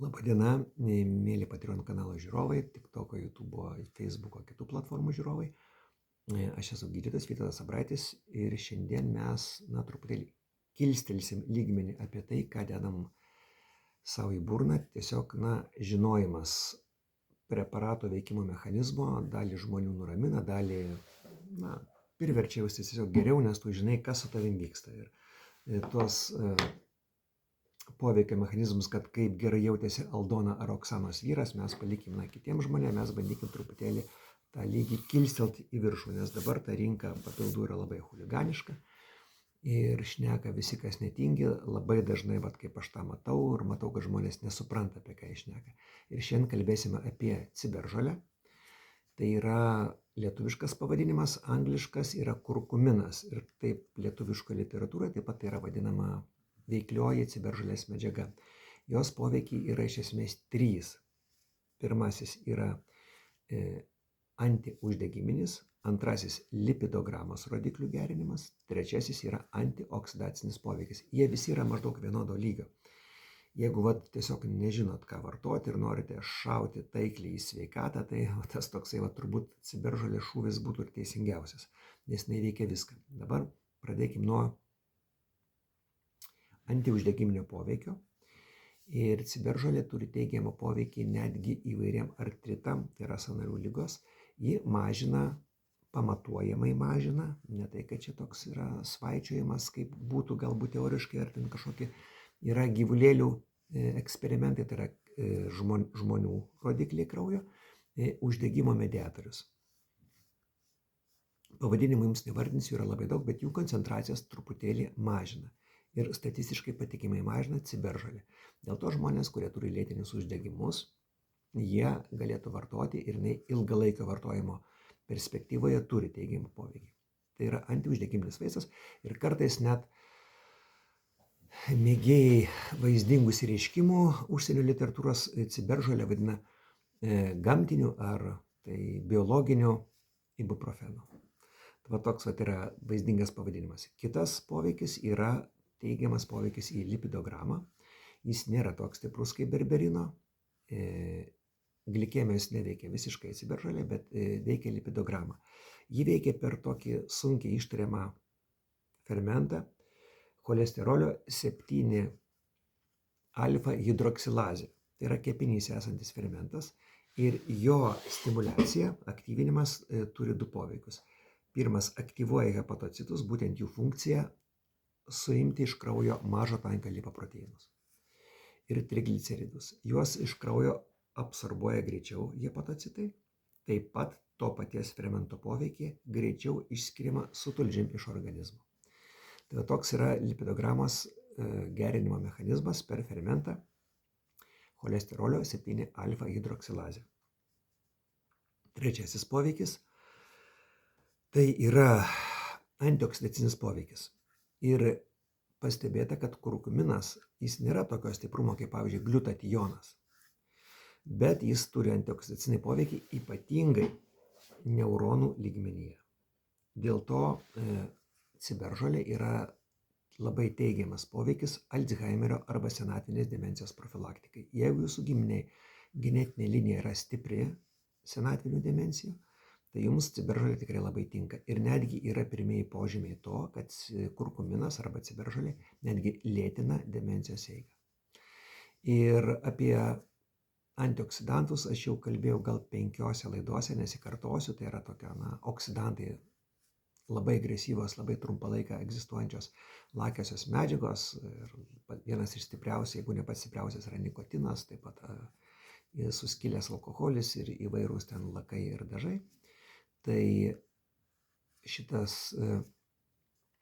Labadiena, mėly Patreon kanalo žiūrovai, TikToko, YouTube'o, Facebook'o, kitų platformų žiūrovai. Aš esu gydytojas Vytautas Abraitis ir šiandien mes, truputėlį kilstelsim lygmenį apie tai, ką dedam savo į burną. Tiesiog, žinojimas preparato veikimo mechanizmo dalį žmonių nuramina, dalį, priverčia jaustis tiesiog geriau, nes tu žinai, kas su tavim vyksta. Ir tuos poveikio mechanizmus, kad kaip gerai jautėsi Aldona ar Oksanos vyras, mes palikim kitiems žmonėms, mes bandykim truputėlį tą lygį kilstelti į viršų, nes dabar ta rinka papildų yra labai chuliganiška ir šneka visi, kas netingi, labai dažnai, kaip aš tą matau, ir matau, kad žmonės nesupranta, apie ką jie šneka. Ir šiandien kalbėsime apie ciberžolę. Tai yra lietuviškas pavadinimas, angliškas yra kurkuminas ir taip lietuviško literatūroje taip pat tai yra vadinama veiklioji ciberžolės medžiaga. Jos poveikiai yra iš esmės 3. Pirmasis yra antiuždegiminis, antrasis lipidogramos rodiklių gerinimas, trečiasis yra antioksidacinis poveikis. Jie visi yra maždaug vienodo lygio. Jeigu tiesiog nežinot, ką vartoti ir norite šauti taikliai į sveikatą, tai tas toksai turbūt ciberžolės šūvis būtų ir teisingiausias, nes neveikia viską. Dabar pradėkim nuo antiuždegiminio poveikio. Ir ciberžolė turi teigiamą poveikį netgi įvairiam artritam, tai yra sąnarių ligos. Ji mažina, pamatuojamai mažina, ne tai, kad čia toks yra svaičiojimas, kaip būtų galbūt teoriškai, ar ten kažkokie yra gyvulėlių eksperimentai, tai yra žmonių rodikliai kraujo, uždegimo mediatorius. Pavadinimų jums nevardinsiu, yra labai daug, bet jų koncentracijas truputėlį mažina. Ir statistiškai patikimai mažina ciberžolė. Dėl to žmonės, kurie turi lėtinius uždegimus, jie galėtų vartoti ir ilgalaikio vartojimo perspektyvoje turi teigiamą poveikį. Tai yra antiuždegiminis vaistas ir kartais net mėgėjai vaizdingų išreiškimų užsienio literatūros ciberžolę vadina gamtiniu ar tai biologiniu ibuprofenu. Toks yra vaizdingas pavadinimas. Kitas poveikis yra teigiamas poveikis į lipidogramą. Jis nėra toks stiprus kaip berberino. Glikemijos neveikia visiškai ciberžolė, bet veikia lipidogramą. Ji veikia per tokį sunkiai ištariamą fermentą cholesterolio 7 alfa hidroksilazė. Tai yra kepenyse esantis fermentas ir jo stimuliacija, aktyvinimas turi 2 poveikius. Pirmas, aktyvuoja hepatocitus, būtent jų funkcija suimti iš kraujo mažo tankio lipoproteinus ir trigliceridus. Juos iš kraujo absorbuoja greičiau hepatocitai, taip pat to paties fermento poveikį greičiau išskiriama su tulžim iš organizmo. Tai toks yra lipidogramos gerinimo mechanizmas per fermentą cholesterolio 7 alfa hidroksilazę. Trečiasis poveikis tai yra antioksidacinis poveikis. Ir pastebėta, kad kurkuminas, jis nėra tokio stiprumo kaip, pavyzdžiui, gliutationas. Bet jis turi antioksidacinį poveikį ypatingai neuronų lygmenyje. Dėl to ciberžolė yra labai teigiamas poveikis Alzheimerio arba senatvinės demencijos profilaktikai. Jeigu jūsų giminiai genetinė linija yra stipri senatvinių demencijų, tai jums ciberžolė tikrai labai tinka. Ir netgi yra pirmieji požymiai to, kad kurkuminas arba ciberžolė netgi lėtina demencijos eigą. Ir apie antioksidantus aš jau kalbėjau gal 5 laidose, nesikartosiu, tai yra tokia, oksidantai labai agresyvos, labai trumpą laiką egzistuojančios lakiosios medžiagos. Ir vienas iš stipriausių, jeigu ne pats stipriausias, yra nikotinas, taip pat suskilęs alkoholis ir įvairūs ten lakai ir dažai. Tai šitas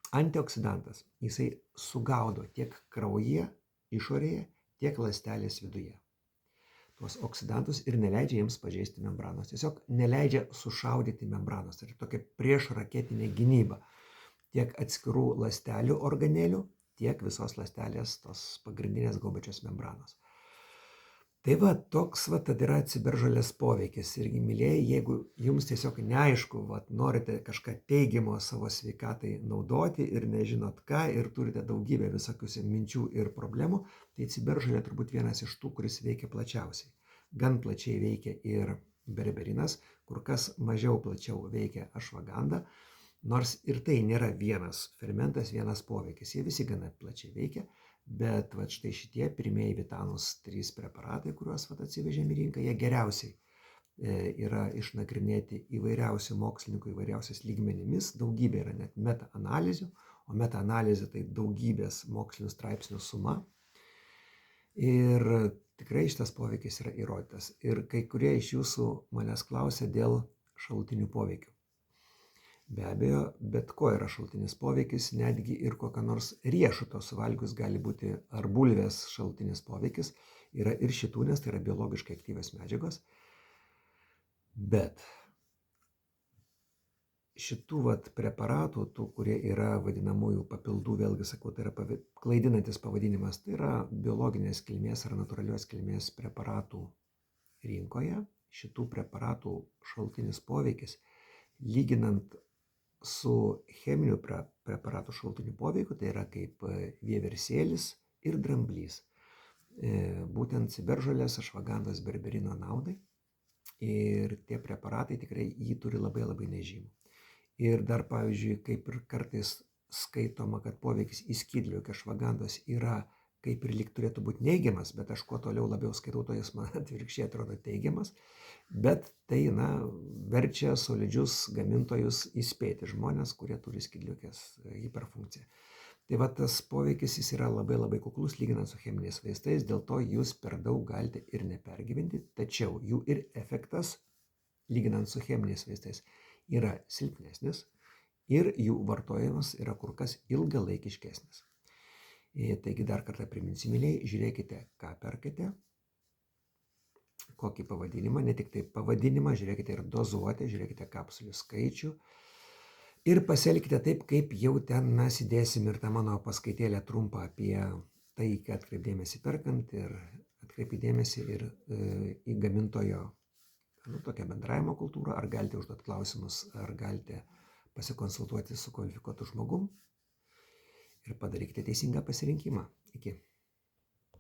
antioksidantas, jisai sugaudo tiek kraujyje, išorėje, tiek ląstelės viduje tuos oksidantus ir neleidžia jiems pažeisti membranos. Tiesiog neleidžia sušaudyti membranos. Tai tokia priešraketinė gynyba tiek atskirų ląstelių organelių, tiek visos ląstelės tos pagrindinės gaubiančios membranos. Tai va, toks va tada yra ciberžolės poveikis. Irgi, mylėjai, jeigu jums tiesiog neaišku, va, norite kažką teigiamo savo sveikatai naudoti ir nežinot ką, ir turite daugybę visokių minčių ir problemų, tai ciberžolė turbūt vienas iš tų, kuris veikia plačiausiai. Gan plačiai veikia ir berberinas, kur kas mažiau plačiau veikia ašvaganda, nors ir tai nėra vienas fermentas, vienas poveikis. Jie visi gana plačiai veikia. Bet va štai šitie pirmieji Vitanus 3 preparatai, kuriuos va atsivežėm į rinką, jie geriausiai yra išnagrinėti įvairiausių mokslininkų, įvairiausiais lygmenimis, daugybė yra net meta-analizių, o meta-analizė tai daugybės mokslinių straipsnių suma. Ir tikrai šitas poveikis yra įrodytas. Ir kai kurie iš jūsų manęs klausia dėl šalutinių poveikių. Be abejo, bet ko yra šalutinis poveikis, netgi ir kokią nors riešuto suvalgius gali būti ar bulvės šalutinis poveikis. Yra ir šitų, nes tai yra biologiškai aktyvios medžiagos. Bet šitų preparatų, tų, kurie yra vadinamųjų papildų, vėlgi sakau, tai yra klaidinantis pavadinimas, tai yra biologinės kilmės ar natūralios kilmės preparatų rinkoje. Šitų preparatų šalutinis poveikis, lyginant su cheminių preparatų šalutiniu poveikiu, tai yra kaip vieversėlis ir dramblys. Būtent ciberžolės, ašvagandos, berberino naudai. Ir tie preparatai tikrai jį turi labai labai nežymų. Ir dar, pavyzdžiui, kaip ir kartais skaitoma, kad poveikis į skydliaukę ašvagandos yra kaip ir lyg turėtų būti neigiamas, bet aš kuo toliau labiau skaitau, to jis man atvirkščiai atrodo teigiamas. Bet tai, verčia solidžius gamintojus įspėti žmonės, kurie turi skydliaukės hiperfunkciją. Tai va, tas poveikis jis yra labai labai kuklus lyginant su cheminiais vaistais, dėl to jūs per daug galite ir nepergyventi, tačiau jų ir efektas, lyginant su cheminiais vaistais, yra silpnesnis ir jų vartojimas yra kur kas ilgalaikiškesnis. Taigi dar kartą priminsiu, mylėjai, žiūrėkite, ką perkate, kokį pavadinimą, ne tik tai pavadinimą, žiūrėkite ir dozuotę, žiūrėkite kapsulių skaičių ir pasielkite taip, kaip jau ten mes įdėsim ir tą mano paskaitėlę trumpą apie tai, kad atkreipdėmėsi perkant ir atkreipdėmėsi ir į gamintojo tokią bendravimo kultūrą, ar galite užduoti klausimus, ar galite pasikonsultuoti su kvalifikuotu žmogum ir padarykite teisingą pasirinkimą. Iki.